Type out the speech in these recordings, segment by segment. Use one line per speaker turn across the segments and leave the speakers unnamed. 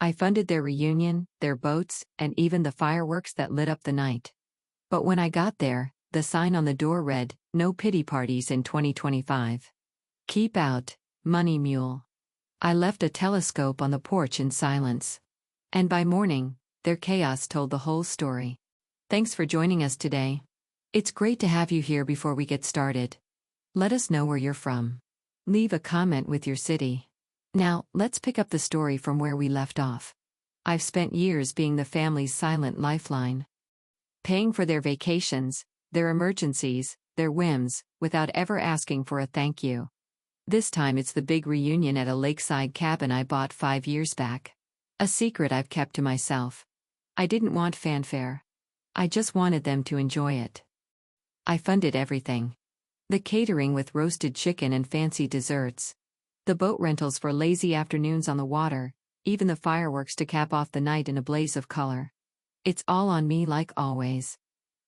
I funded their reunion, their boats, and even the fireworks that lit up the night. But when I got there, the sign on the door read, "No pity parties in 2025. Keep out, money mule." I left a telescope on the porch in silence. And by morning, their chaos told the whole story. Thanks for joining us today. It's great to have you here. Before we get started, let us know where you're from. Leave a comment with your city. Now, let's pick up the story from where we left off. I've spent years being the family's silent lifeline, paying for their vacations, their emergencies, their whims, without ever asking for a thank you. This time it's the big reunion at a lakeside cabin I bought 5 years back. A secret I've kept to myself. I didn't want fanfare. I just wanted them to enjoy it. I funded everything. The catering with roasted chicken and fancy desserts. The boat rentals for lazy afternoons on the water, even the fireworks to cap off the night in a blaze of color. It's all on me like always.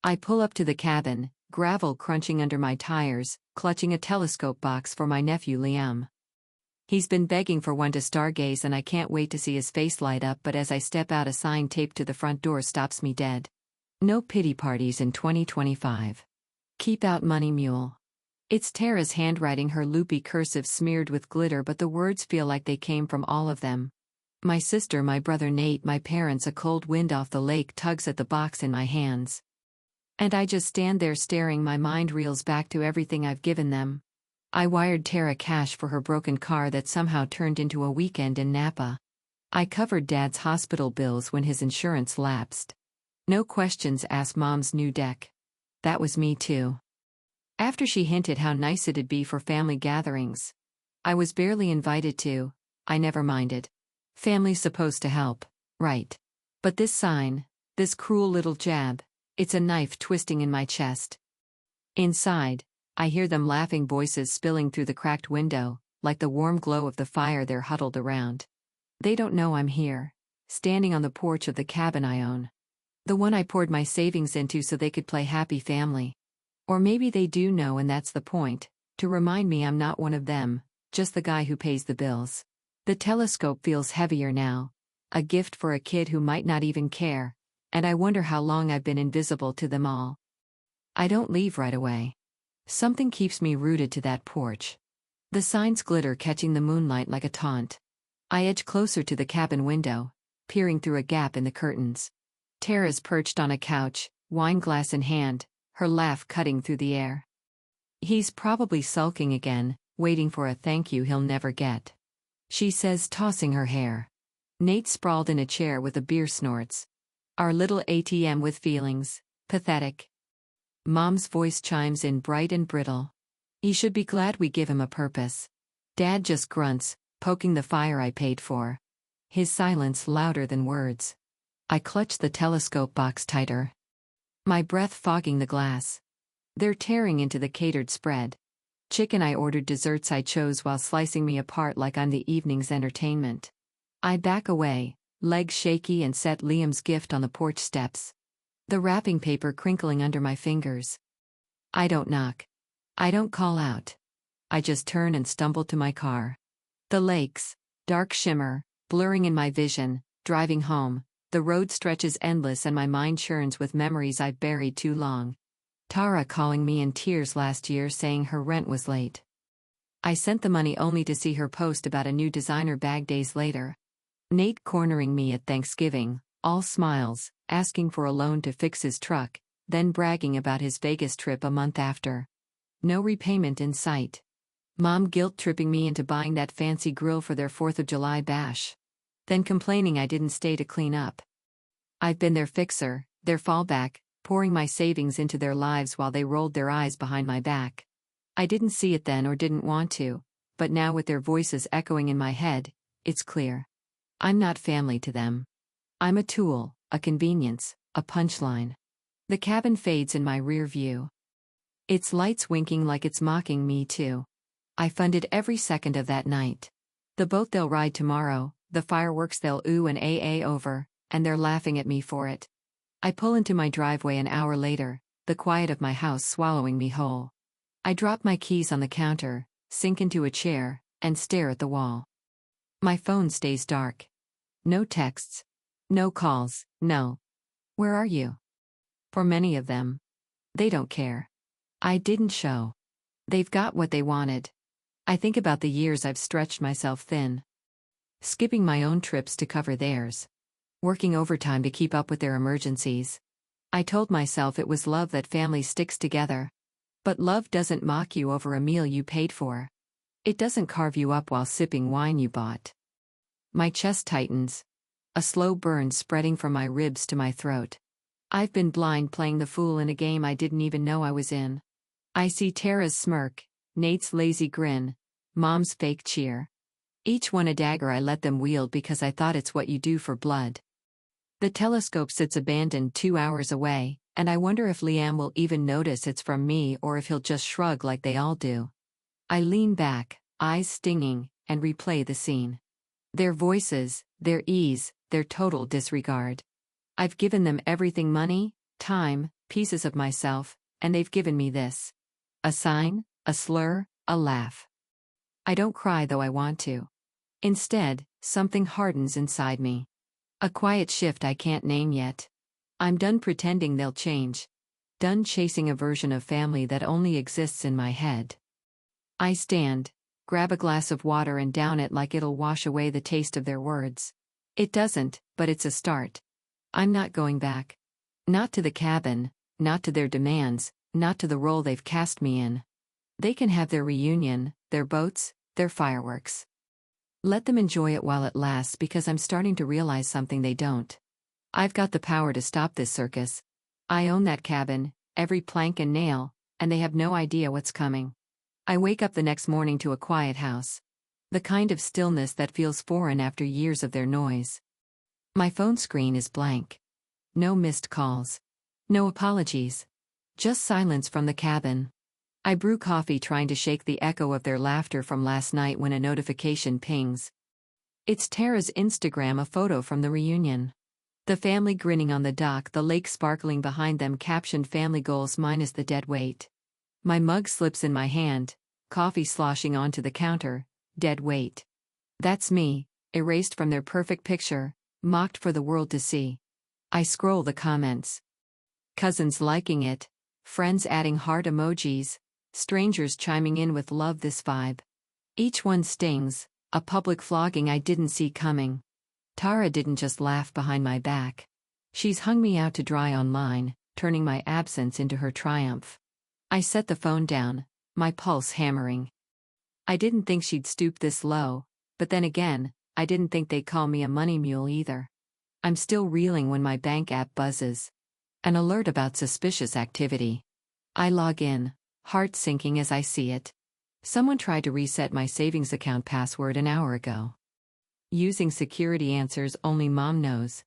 I pull up to the cabin, gravel crunching under my tires, clutching a telescope box for my nephew Liam. He's been begging for one to stargaze and I can't wait to see his face light up, but as I step out a sign taped to the front door stops me dead. No pity parties in 2025. Keep out, money mule. It's Tara's handwriting, her loopy cursive smeared with glitter, but the words feel like they came from all of them. My sister, my brother Nate, my parents. A cold wind off the lake tugs at the box in my hands. And I just stand there staring. My mind reels back to everything I've given them. I wired Tara cash for her broken car that somehow turned into a weekend in Napa. I covered Dad's hospital bills when his insurance lapsed. No questions asked. Mom's new deck. That was me too. After she hinted how nice it'd be for family gatherings. I was barely invited to. I never minded. Family's supposed to help, right? But this sign, this cruel little jab, it's a knife twisting in my chest. Inside, I hear them laughing, voices spilling through the cracked window, like the warm glow of the fire they're huddled around. They don't know I'm here, standing on the porch of the cabin I own. The one I poured my savings into so they could play happy family. Or maybe they do know, and that's the point, to remind me I'm not one of them, just the guy who pays the bills. The telescope feels heavier now, a gift for a kid who might not even care, and I wonder how long I've been invisible to them all. I don't leave right away. Something keeps me rooted to that porch. The signs glitter, catching the moonlight like a taunt. I edge closer to the cabin window, peering through a gap in the curtains. Tara's perched on a couch, wine glass in hand, her laugh cutting through the air. He's probably sulking again, waiting for a thank you he'll never get. She says, tossing her hair. Nate sprawled in a chair with a beer snorts. Our little ATM with feelings, pathetic. Mom's voice chimes in, bright and brittle. He should be glad we give him a purpose. Dad just grunts, poking the fire I paid for. His silence louder than words. I clutch the telescope box tighter. My breath fogging the glass. They're tearing into the catered spread. Chicken I ordered, desserts I chose while slicing me apart like I'm the evening's entertainment. I back away, legs shaky, and set Liam's gift on the porch steps. The wrapping paper crinkling under my fingers. I don't knock. I don't call out. I just turn and stumble to my car. The lakes, dark shimmer, blurring in my vision, driving home. The road stretches endless and my mind churns with memories I've buried too long. Tara calling me in tears last year saying her rent was late. I sent the money only to see her post about a new designer bag days later. Nate cornering me at Thanksgiving, all smiles, asking for a loan to fix his truck, then bragging about his Vegas trip a month after. No repayment in sight. Mom guilt-tripping me into buying that fancy grill for their 4th of July bash. Then complaining I didn't stay to clean up. I've been their fixer, their fallback, pouring my savings into their lives while they rolled their eyes behind my back. I didn't see it then or didn't want to, but now with their voices echoing in my head, it's clear. I'm not family to them. I'm a tool, a convenience, a punchline. The cabin fades in my rear view. Its lights winking like it's mocking me too. I funded every second of that night. The boat they'll ride tomorrow, the fireworks they'll ooh and AA over, and they're laughing at me for it. I pull into my driveway an hour later, the quiet of my house swallowing me whole. I drop my keys on the counter, sink into a chair, and stare at the wall. My phone stays dark. No texts. No calls, no. Where are you? For many of them. They don't care. I didn't show. They've got what they wanted. I think about the years I've stretched myself thin. Skipping my own trips to cover theirs. Working overtime to keep up with their emergencies. I told myself it was love that family sticks together. But love doesn't mock you over a meal you paid for. It doesn't carve you up while sipping wine you bought. My chest tightens. A slow burn spreading from my ribs to my throat. I've been blind playing the fool in a game I didn't even know I was in. I see Tara's smirk, Nate's lazy grin, Mom's fake cheer. Each one a dagger I let them wield because I thought it's what you do for blood. The telescope sits abandoned 2 hours away, and I wonder if Liam will even notice it's from me or if he'll just shrug like they all do. I lean back, eyes stinging, and replay the scene. Their voices, their ease, their total disregard. I've given them everything: money, time, pieces of myself, and they've given me this. A sign, a slur, a laugh. I don't cry though I want to. Instead, something hardens inside me. A quiet shift I can't name yet. I'm done pretending they'll change. Done chasing a version of family that only exists in my head. I stand, grab a glass of water and down it like it'll wash away the taste of their words. It doesn't, but it's a start. I'm not going back. Not to the cabin, not to their demands, not to the role they've cast me in. They can have their reunion, their boats, their fireworks. Let them enjoy it while it lasts, because I'm starting to realize something they don't. I've got the power to stop this circus. I own that cabin, every plank and nail, and they have no idea what's coming. I wake up the next morning to a quiet house. The kind of stillness that feels foreign after years of their noise. My phone screen is blank. No missed calls. No apologies. Just silence from the cabin. I brew coffee trying to shake the echo of their laughter from last night when a notification pings. It's Tara's Instagram, a photo from the reunion. The family grinning on the dock, the lake sparkling behind them, captioned "Family goals minus the dead weight." My mug slips in my hand, coffee sloshing onto the counter, dead weight. That's me, erased from their perfect picture, mocked for the world to see. I scroll the comments. Cousins liking it, friends adding heart emojis, strangers chiming in with "love this vibe." Each one stings, a public flogging I didn't see coming. Tara didn't just laugh behind my back. She's hung me out to dry online, turning my absence into her triumph. I set the phone down, my pulse hammering. I didn't think she'd stoop this low, but then again, I didn't think they'd call me a money mule either. I'm still reeling when my bank app buzzes. An alert about suspicious activity. I log in, heart sinking as I see it. Someone tried to reset my savings account password an hour ago. Using security answers only Mom knows.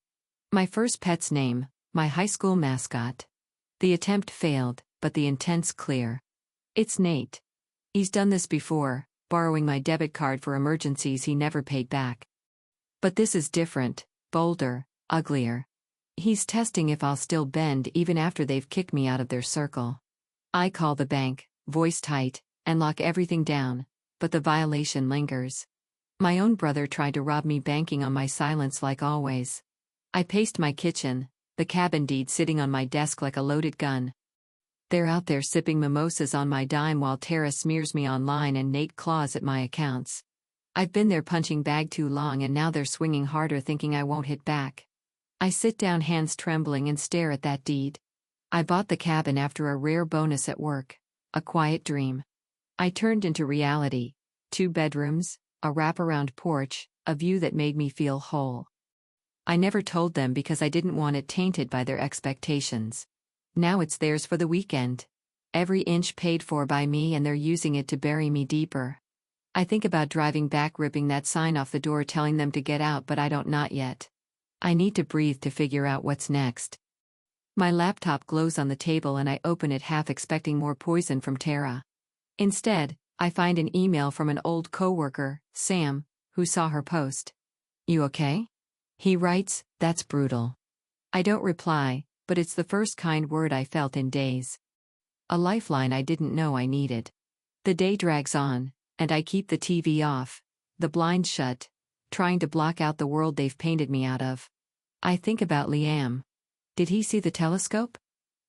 My first pet's name, my high school mascot. The attempt failed, but the intent's clear. It's Nate. He's done this before, borrowing my debit card for emergencies he never paid back. But this is different, bolder, uglier. He's testing if I'll still bend even after they've kicked me out of their circle. I call the bank, voice tight, and lock everything down, but the violation lingers. My own brother tried to rob me, banking on my silence like always. I paced my kitchen, the cabin deed sitting on my desk like a loaded gun. They're out there sipping mimosas on my dime while Tara smears me online and Nate claws at my accounts. I've been their punching bag too long, and now they're swinging harder, thinking I won't hit back. I sit down, hands trembling, and stare at that deed. I bought the cabin after a rare bonus at work, a quiet dream. I turned into reality: 2 bedrooms, a wraparound porch, a view that made me feel whole. I never told them because I didn't want it tainted by their expectations. Now it's theirs for the weekend. Every inch paid for by me, and they're using it to bury me deeper. I think about driving back, ripping that sign off the door telling them to get out, but I don't, not yet. I need to breathe to figure out what's next. My laptop glows on the table and I open it, half expecting more poison from Tara. Instead, I find an email from an old coworker, Sam, who saw her post. "You okay?" He writes, "That's brutal." I don't reply, but it's the first kind word I felt in days. A lifeline I didn't know I needed. The day drags on, and I keep the TV off, the blinds shut, trying to block out the world they've painted me out of. I think about Liam. Did he see the telescope?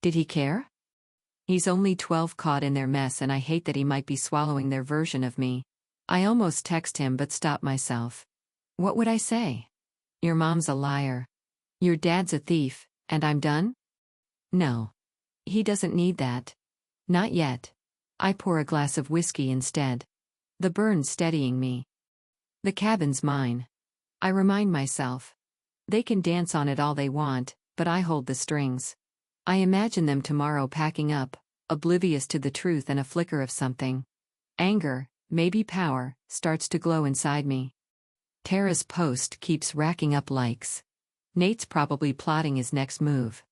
Did he care? He's only 12, caught in their mess, and I hate that he might be swallowing their version of me. I almost text him but stop myself. What would I say? Your mom's a liar. Your dad's a thief, and I'm done? No. He doesn't need that. Not yet. I pour a glass of whiskey instead. The burn's steadying me. The cabin's mine. I remind myself. They can dance on it all they want, but I hold the strings. I imagine them tomorrow packing up, oblivious to the truth, and a flicker of something. Anger, maybe power, starts to glow inside me. Tara's post keeps racking up likes. Nate's probably plotting his next move.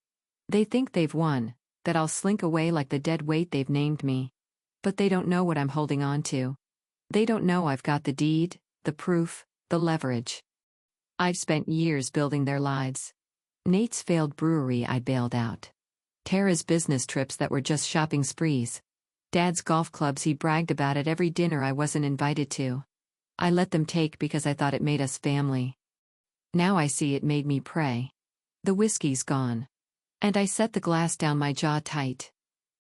They think they've won, that I'll slink away like the dead weight they've named me. But they don't know what I'm holding on to. They don't know I've got the deed, the proof, the leverage. I've spent years building their lives. Nate's failed brewery I bailed out. Tara's business trips that were just shopping sprees. Dad's golf clubs he bragged about at every dinner I wasn't invited to. I let them take because I thought it made us family. Now I see it made me pray. The whiskey's gone. And I set the glass down, my jaw tight.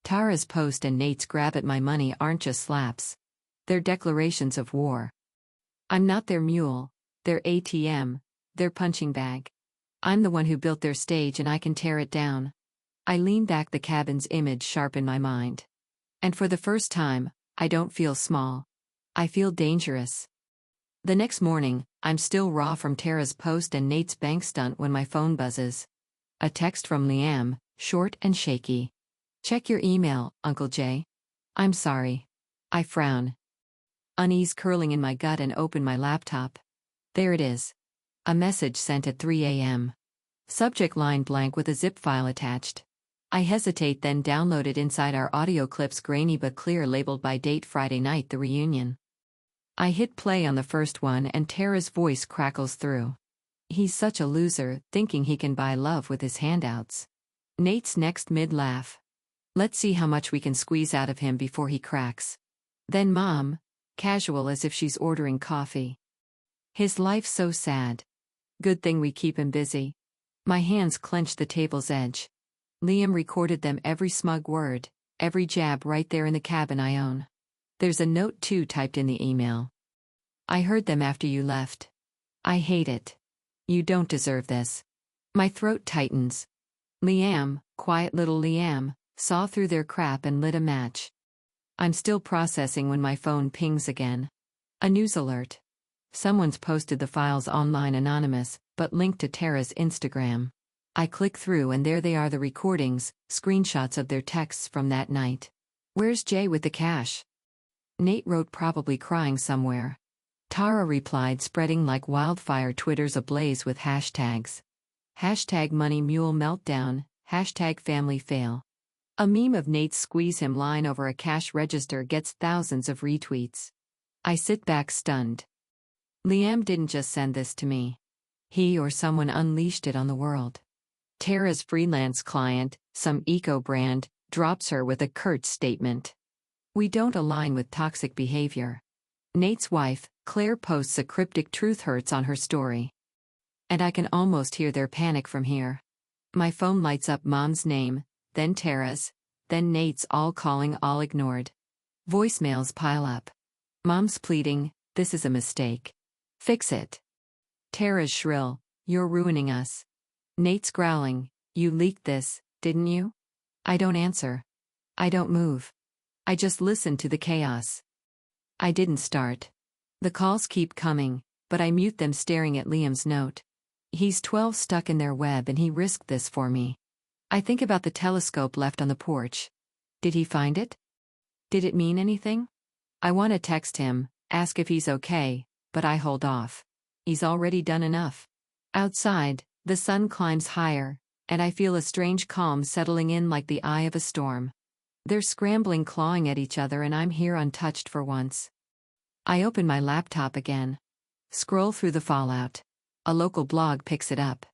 Tara's post and Nate's grab at my money aren't just slaps. They're declarations of war. I'm not their mule, their ATM, their punching bag. I'm the one who built their stage, and I can tear it down. I lean back, the cabin's image sharp in my mind. And for the first time, I don't feel small. I feel dangerous. The next morning, I'm still raw from Tara's post and Nate's bank stunt when my phone buzzes. A text from Liam, short and shaky. Check your email, Uncle Jay. I'm sorry. I frown. Unease curling in my gut and open my laptop. There it is. A message sent at 3 a.m. Subject line blank with a zip file attached. I hesitate, then download it inside our audio clips, grainy but clear, labeled by date Friday night, the reunion. I hit play on the first one and Tara's voice crackles through. He's such a loser, thinking he can buy love with his handouts. Nate's next mid-laugh. Let's see how much we can squeeze out of him before he cracks. Then Mom, casual as if she's ordering coffee. His life's so sad. Good thing we keep him busy. My hands clench the table's edge. Liam recorded them, every smug word, every jab, right there in the cabin I own. There's a note too typed in the email. I heard them after you left. I hate it. You don't deserve this. My throat tightens. Liam, quiet little Liam, saw through their crap and lit a match. I'm still processing when my phone pings again. A news alert. Someone's posted the files online, anonymous, but linked to Tara's Instagram. I click through and there they are, the recordings, screenshots of their texts from that night. Where's Jay with the cash? Nate wrote, probably crying somewhere. Tara replied, spreading like wildfire, Twitter's ablaze with hashtags. Hashtag money mule meltdown, hashtag family fail. A meme of Nate's squeeze him line over a cash register gets thousands of retweets. I sit back stunned. Liam didn't just send this to me. He or someone unleashed it on the world. Tara's freelance client, some eco brand, drops her with a curt statement. We don't align with toxic behavior. Nate's wife, Claire, posts a cryptic truth hurts on her story. And I can almost hear their panic from here. My phone lights up, Mom's name, then Tara's, then Nate's, all calling, all ignored. Voicemails pile up. Mom's pleading, this is a mistake. Fix it. Tara's shrill, you're ruining us. Nate's growling, you leaked this, didn't you? I don't answer. I don't move. I just listen to the chaos. I didn't start. The calls keep coming, but I mute them, staring at Liam's note. He's 12, stuck in their web, and he risked this for me. I think about the telescope left on the porch. Did he find it? Did it mean anything? I want to text him, ask if he's okay, but I hold off. He's already done enough. Outside, the sun climbs higher, and I feel a strange calm settling in, like the eye of a storm. They're scrambling, clawing at each other, and I'm here untouched for once. I open my laptop again. Scroll through the fallout. A local blog picks it up.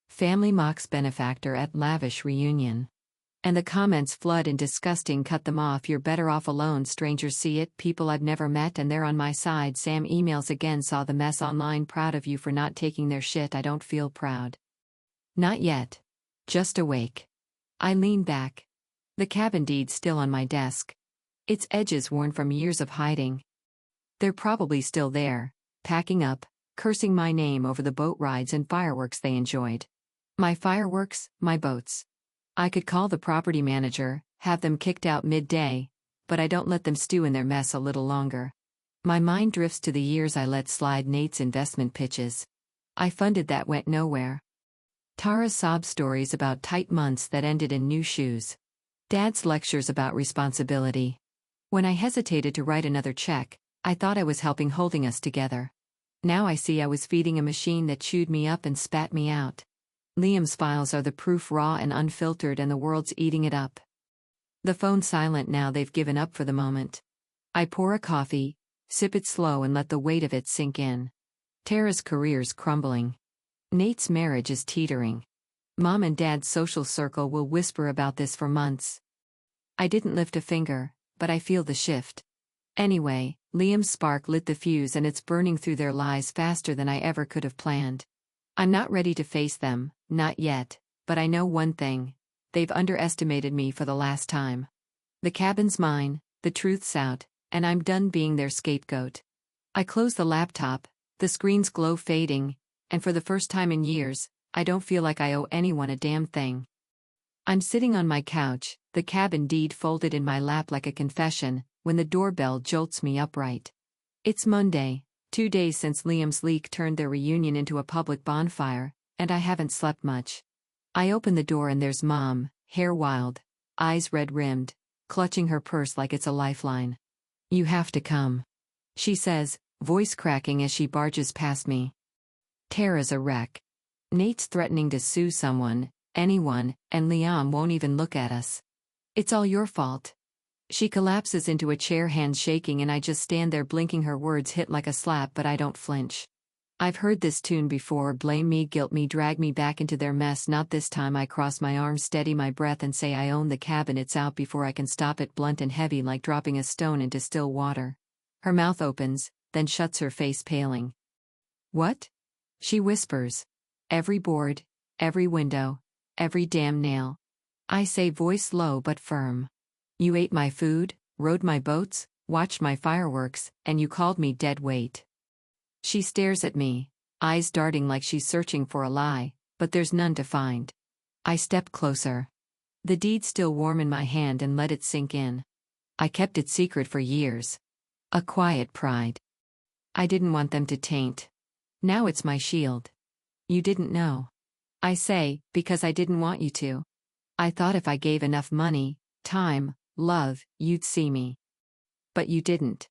Family mocks benefactor at lavish reunion. And the comments flood and disgusting, cut them off, you're better off alone, strangers see it, people I've never met and they're on my side. Sam emails again, saw the mess online, proud of you for not taking their shit, I don't feel proud. Not yet. Just awake. I lean back. The cabin deed's still on my desk. Its edges worn from years of hiding. They're probably still there, packing up, cursing my name over the boat rides and fireworks they enjoyed. My fireworks, my boats. I could call the property manager, have them kicked out midday, but I don't let them stew in their mess a little longer. My mind drifts to the years I let slide, Nate's investment pitches. I funded that went nowhere. Tara's sob stories about tight months that ended in new shoes. Dad's lectures about responsibility. When I hesitated to write another check, I thought I was helping, holding us together. Now I see I was feeding a machine that chewed me up and spat me out. Liam's files are the proof, raw and unfiltered, and the world's eating it up. The phone's silent now, they've given up for the moment. I pour a coffee, sip it slow and let the weight of it sink in. Tara's career's crumbling. Nate's marriage is teetering. Mom and Dad's social circle will whisper about this for months. I didn't lift a finger, but I feel the shift. Anyway, Liam's spark lit the fuse and it's burning through their lies faster than I ever could have planned. I'm not ready to face them, not yet, but I know one thing. They've underestimated me for the last time. The cabin's mine, the truth's out, and I'm done being their scapegoat. I close the laptop, the screen's glow fading, and for the first time in years, I don't feel like I owe anyone a damn thing. I'm sitting on my couch, the cabin deed folded in my lap like a confession, when the doorbell jolts me upright. It's Monday, 2 days since Liam's leak turned their reunion into a public bonfire, and I haven't slept much. I open the door and there's Mom, hair wild, eyes red-rimmed, clutching her purse like it's a lifeline. You have to come, she says, voice cracking as she barges past me. Tara's a wreck. Nate's threatening to sue someone, anyone, and Liam won't even look at us. It's all your fault. She collapses into a chair, hands shaking, and I just stand there blinking. Her words hit like a slap, but I don't flinch. I've heard this tune before: blame me, guilt me, drag me back into their mess. Not this time. I cross my arms, steady my breath, and say I own the cabin. It's out before I can stop it, blunt and heavy like dropping a stone into still water. Her mouth opens, then shuts, her face paling. What? She whispers. Every board, every window, every damn nail. I say, voice low but firm. You ate my food, rode my boats, watched my fireworks, and you called me dead weight. She stares at me, eyes darting like she's searching for a lie, but there's none to find. I step closer. The deed's still warm in my hand and let it sink in. I kept it secret for years. A quiet pride. I didn't want them to taint. Now it's my shield. You didn't know. I say, because I didn't want you to. I thought if I gave enough money, time, love, you'd see me. But you didn't.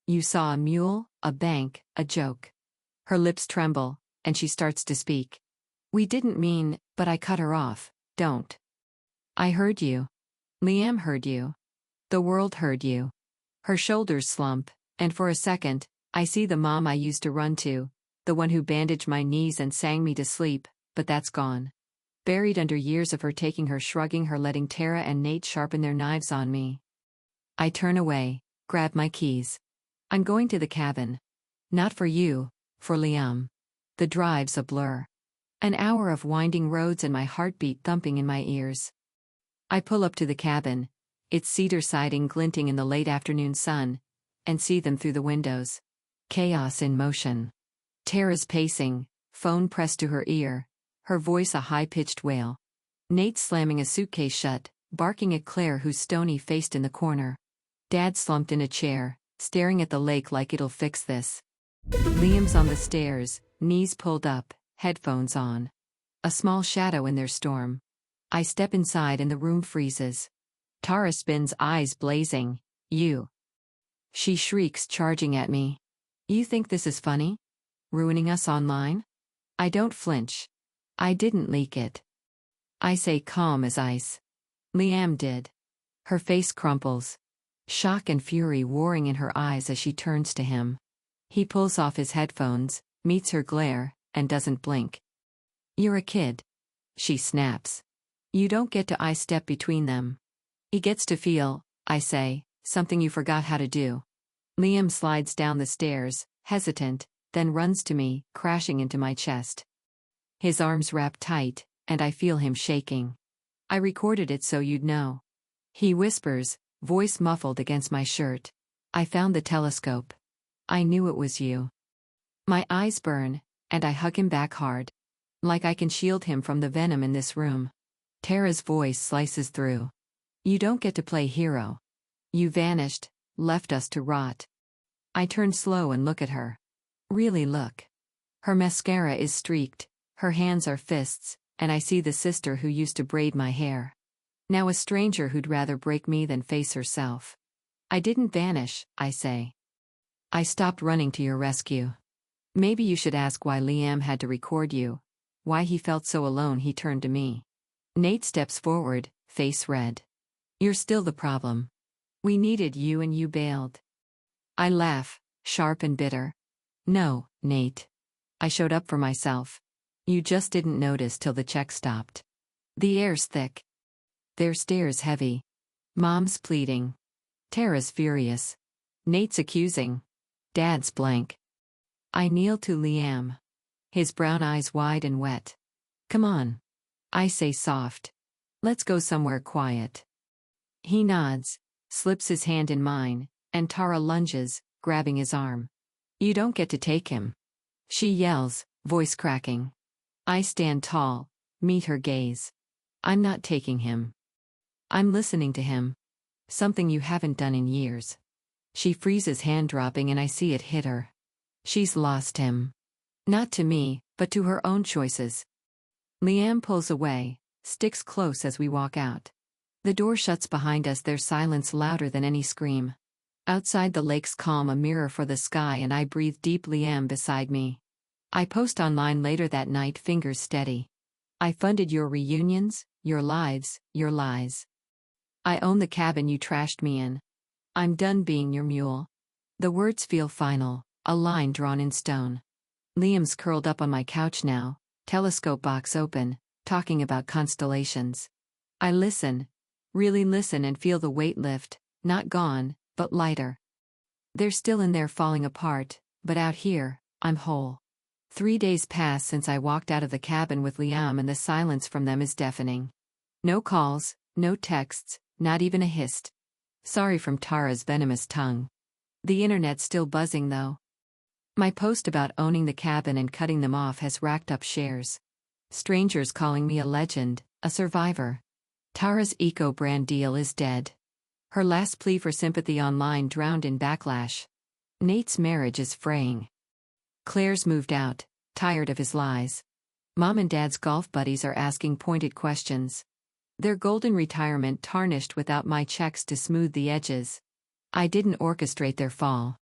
You saw a mule, a bank, a joke. Her lips tremble, and she starts to speak. We didn't mean, but I cut her off. Don't. I heard you. Liam heard you. The world heard you. Her shoulders slump, and for a second, I see the mom I used to run to, the one who bandaged my knees and sang me to sleep, but that's gone. Buried under years of her taking her, shrugging her, letting Tara and Nate sharpen their knives on me. I turn away, grab my keys. I'm going to the cabin. Not for you, for Liam. The drive's a blur. An hour of winding roads and my heartbeat thumping in my ears. I pull up to the cabin, its cedar siding glinting in the late afternoon sun, and see them through the windows. Chaos in motion. Tara's pacing, phone pressed to her ear, her voice a high-pitched wail. Nate slamming a suitcase shut, barking at Claire, who's stony-faced in the corner. Dad slumped in a chair, staring at the lake like it'll fix this. Liam's on the stairs, knees pulled up, headphones on. A small shadow in their storm. I step inside and the room freezes. Tara spins, eyes blazing. You. She shrieks, charging at me. You think this is funny? Ruining us online? I don't flinch. I didn't leak it. I say, calm as ice. Liam did. Her face crumples. Shock and fury warring in her eyes as she turns to him. He pulls off his headphones, meets her glare, and doesn't blink. You're a kid. She snaps. You don't get to step between them. He gets to feel, I say, something you forgot how to do. Liam slides down the stairs, hesitant, then runs to me, crashing into my chest. His arms wrap tight, and I feel him shaking. I recorded it so you'd know. He whispers, voice muffled against my shirt. I found the telescope. I knew it was you. My eyes burn, and I hug him back hard. Like I can shield him from the venom in this room. Tara's voice slices through. You don't get to play hero. You vanished, left us to rot. I turn slow and look at her. Really look. Her mascara is streaked, her hands are fists, and I see the sister who used to braid my hair. Now a stranger who'd rather break me than face herself. I didn't vanish, I say. I stopped running to your rescue. Maybe you should ask why Liam had to record you. Why he felt so alone. He turned to me. Nate steps forward, face red. You're still the problem. We needed you and you bailed. I laugh, sharp and bitter. No, Nate. I showed up for myself. You just didn't notice till the check stopped. The air's thick. Their stare's heavy. Mom's pleading. Tara's furious. Nate's accusing. Dad's blank. I kneel to Liam. His brown eyes wide and wet. Come on. I say soft. Let's go somewhere quiet. He nods, slips his hand in mine, and Tara lunges, grabbing his arm. You don't get to take him. She yells, voice cracking. I stand tall, meet her gaze. I'm not taking him. I'm listening to him. Something you haven't done in years. She freezes, hand dropping, and I see it hit her. She's lost him. Not to me, but to her own choices. Liam pulls away, sticks close as we walk out. The door shuts behind us, their silence louder than any scream. Outside, the lake's calm, a mirror for the sky, and I breathe deep. Liam beside me. I post online later that night, fingers steady. I funded your reunions, your lives, your lies. I own the cabin you trashed me in. I'm done being your mule. The words feel final, a line drawn in stone. Liam's curled up on my couch now, telescope box open, talking about constellations. I listen, really listen, and feel the weight lift, not gone, but lighter. They're still in there falling apart, but out here, I'm whole. 3 days pass since I walked out of the cabin with Liam, and the silence from them is deafening. No calls, no texts, not even a hissed sorry from Tara's venomous tongue. The internet's still buzzing though. My post about owning the cabin and cutting them off has racked up shares. Strangers calling me a legend, a survivor. Tara's eco-brand deal is dead. Her last plea for sympathy online drowned in backlash. Nate's marriage is fraying. Claire's moved out, tired of his lies. Mom and Dad's golf buddies are asking pointed questions. Their golden retirement tarnished without my checks to smooth the edges. I didn't orchestrate their fall.